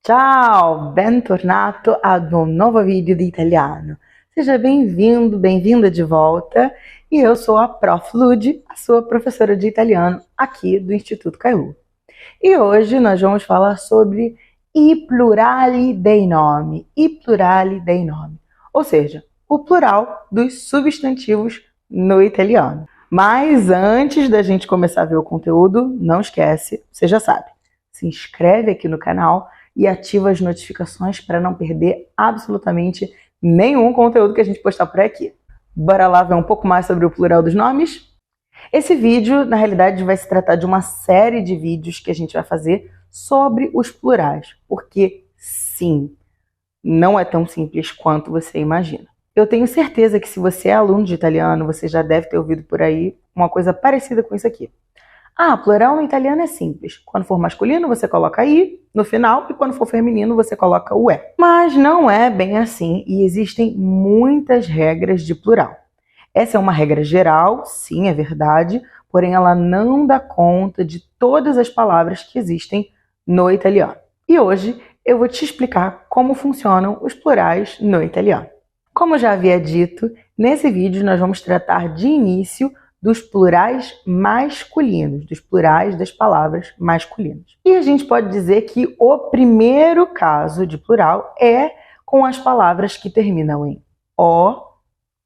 Ciao, bentornato ad un nuovo vídeo de italiano. Seja bem-vindo, bem-vinda de volta. E eu sou a Prof. Lud, a sua professora de italiano aqui do Instituto Kailu. E hoje nós vamos falar sobre i plurali dei nomi. I plurali dei nomi. Ou seja, o plural dos substantivos no italiano. Mas antes da gente começar a ver o conteúdo, não esquece, você já sabe, se inscreve aqui no canal e ativa as notificações para não perder absolutamente nenhum conteúdo que a gente postar por aqui. Bora lá ver um pouco mais sobre o plural dos nomes? Esse vídeo, na realidade, vai se tratar de uma série de vídeos que a gente vai fazer sobre os plurais, porque sim, não é tão simples quanto você imagina. Eu tenho certeza que se você é aluno de italiano, você já deve ter ouvido por aí uma coisa parecida com isso aqui. Ah, plural no italiano é simples. Quando for masculino, você coloca i no final e quando for feminino, você coloca o é. Mas não é bem assim e existem muitas regras de plural. Essa é uma regra geral, sim, é verdade, porém ela não dá conta de todas as palavras que existem no italiano. E hoje eu vou te explicar como funcionam os plurais no italiano. Como eu já havia dito, nesse vídeo nós vamos tratar de início dos plurais masculinos, dos plurais das palavras masculinas. E a gente pode dizer que o primeiro caso de plural é com as palavras que terminam em o,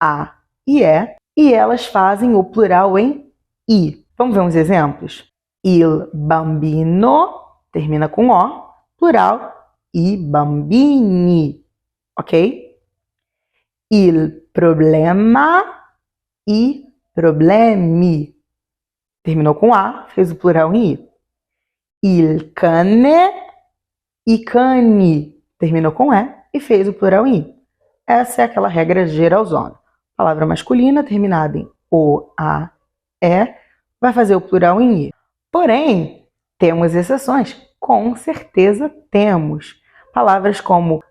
a e elas fazem o plural em i. Vamos ver uns exemplos? Il bambino termina com o, plural i bambini, ok? Il problema, i problemi. Terminou com a, fez o plural em i. Il cane, i cani. Terminou com e e fez o plural em i. Essa é aquela regra geralzona. Palavra masculina terminada em o, a, vai fazer o plural em i. Porém, temos exceções. Com certeza temos. Palavras como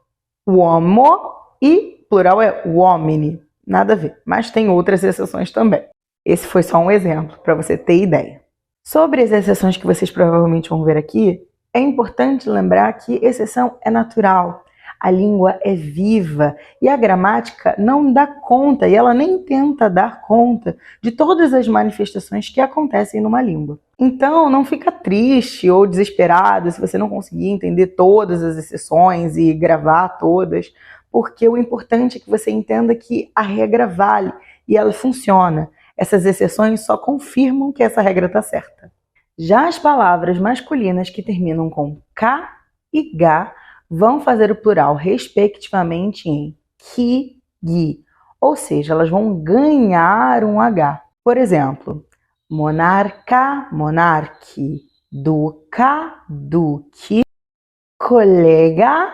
uomo e plural é uomini. Nada a ver, mas tem outras exceções também. Esse foi só um exemplo, para você ter ideia. Sobre as exceções que vocês provavelmente vão ver aqui, é importante lembrar que exceção é natural. A língua é viva e a gramática não dá conta, e ela nem tenta dar conta de todas as manifestações que acontecem numa língua. Então, não fica triste ou desesperado se você não conseguir entender todas as exceções e gravar todas, porque o importante é que você entenda que a regra vale e ela funciona. Essas exceções só confirmam que essa regra está certa. Já as palavras masculinas que terminam com k e ga vão fazer o plural respectivamente em ki, gi, ou seja, elas vão ganhar um H. Por exemplo, monarca, monarque, duca, duque, colega,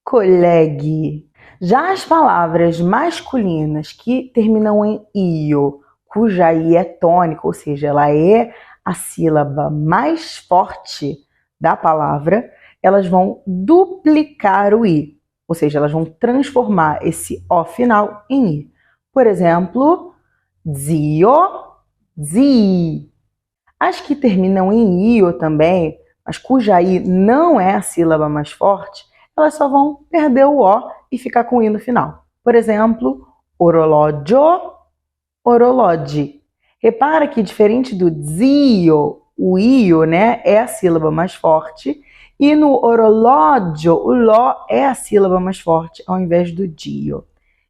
colegue. Já as palavras masculinas que terminam em io, cuja i é tônica, ou seja, ela é a sílaba mais forte da palavra, elas vão duplicar o i, ou seja, elas vão transformar esse o final em i. Por exemplo, zio, zi. As que terminam em io também, mas cuja i não é a sílaba mais forte, elas só vão perder o o e ficar com i no final. Por exemplo, orologio, orologi. Repara que diferente do zio, o io, né, é a sílaba mais forte, e no orologio, o lo é a sílaba mais forte ao invés do dio.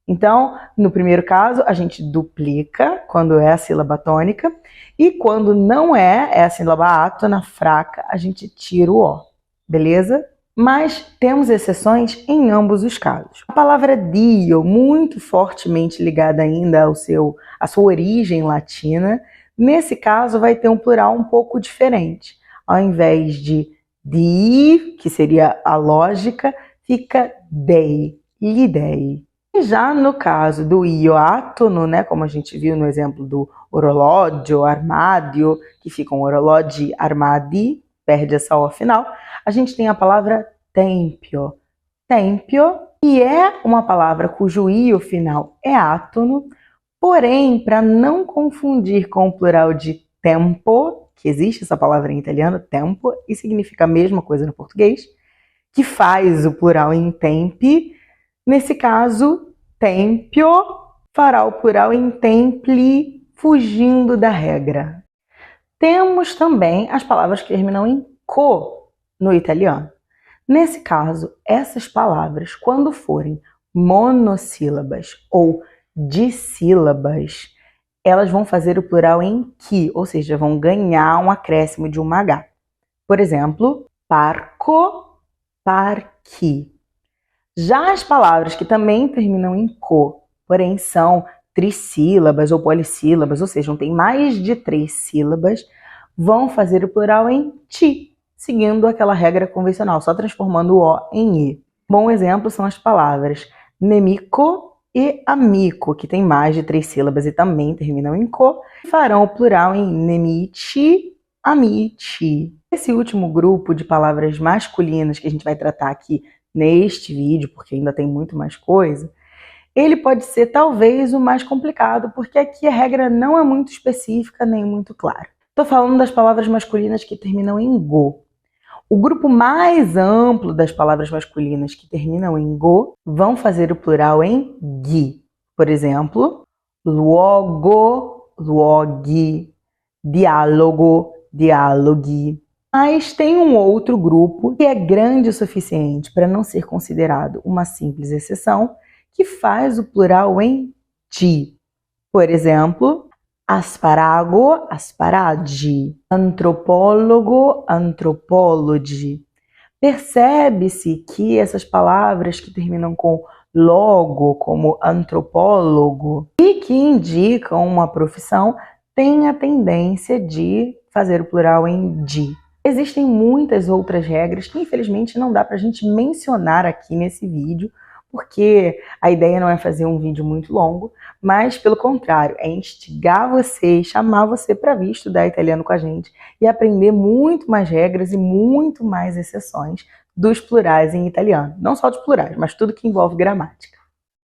Então, no primeiro caso, a gente duplica quando é a sílaba tônica, e quando não é a sílaba átona, fraca, a gente tira o o, beleza? Mas temos exceções em ambos os casos. A palavra dio, muito fortemente ligada ainda à sua origem latina, nesse caso vai ter um plural um pouco diferente. Ao invés de di, que seria a lógica, fica dei, lhe dei. E já no caso do io átono, né, como a gente viu no exemplo do orologio, armádio, que ficam orologi, armadi, perde essa o final, a gente tem a palavra tempio. Tempio, que é uma palavra cujo io final é átono, porém, para não confundir com o plural de tempo, que existe essa palavra em italiano, tempo, e significa a mesma coisa no português, que faz o plural em tempi. Nesse caso, tempio fará o plural em templi, fugindo da regra. Temos também as palavras que terminam em co no italiano. Nesse caso, essas palavras, quando forem monossílabas ou dissílabas, elas vão fazer o plural em qui, ou seja, vão ganhar um acréscimo de uma H. Por exemplo, parco, parqui. Já as palavras que também terminam em co, porém são trissílabas ou polissílabas, ou seja, não tem mais de 3 sílabas, vão fazer o plural em ti, seguindo aquela regra convencional, só transformando o O em I. Bom exemplo são as palavras nemico e amico, que tem mais de 3 sílabas e também terminam em co, e farão o plural em nemici, amici. Esse último grupo de palavras masculinas que a gente vai tratar aqui neste vídeo, porque ainda tem muito mais coisa, ele pode ser talvez o mais complicado, porque aqui a regra não é muito específica nem muito clara. Estou falando das palavras masculinas que terminam em go. O grupo mais amplo das palavras masculinas que terminam em go vão fazer o plural em gui. Por exemplo, luogo, luoghi, diálogo, dialoghi. Mas tem um outro grupo que é grande o suficiente para não ser considerado uma simples exceção, que faz o plural em di. Por exemplo, asparago, asparagi, antropólogo, antropologi. Percebe-se que essas palavras que terminam com logo, como antropólogo, e que indicam uma profissão, têm a tendência de fazer o plural em di. Existem muitas outras regras que, infelizmente, não dá para a gente mencionar aqui nesse vídeo, porque a ideia não é fazer um vídeo muito longo, mas, pelo contrário, é instigar você, chamar você para vir estudar italiano com a gente e aprender muito mais regras e muito mais exceções dos plurais em italiano. Não só dos plurais, mas tudo que envolve gramática.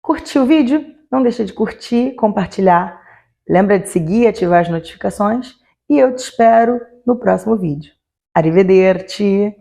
Curtiu o vídeo? Não deixa de curtir, compartilhar. Lembra de seguir e ativar as notificações. E eu te espero no próximo vídeo. Arrivederci!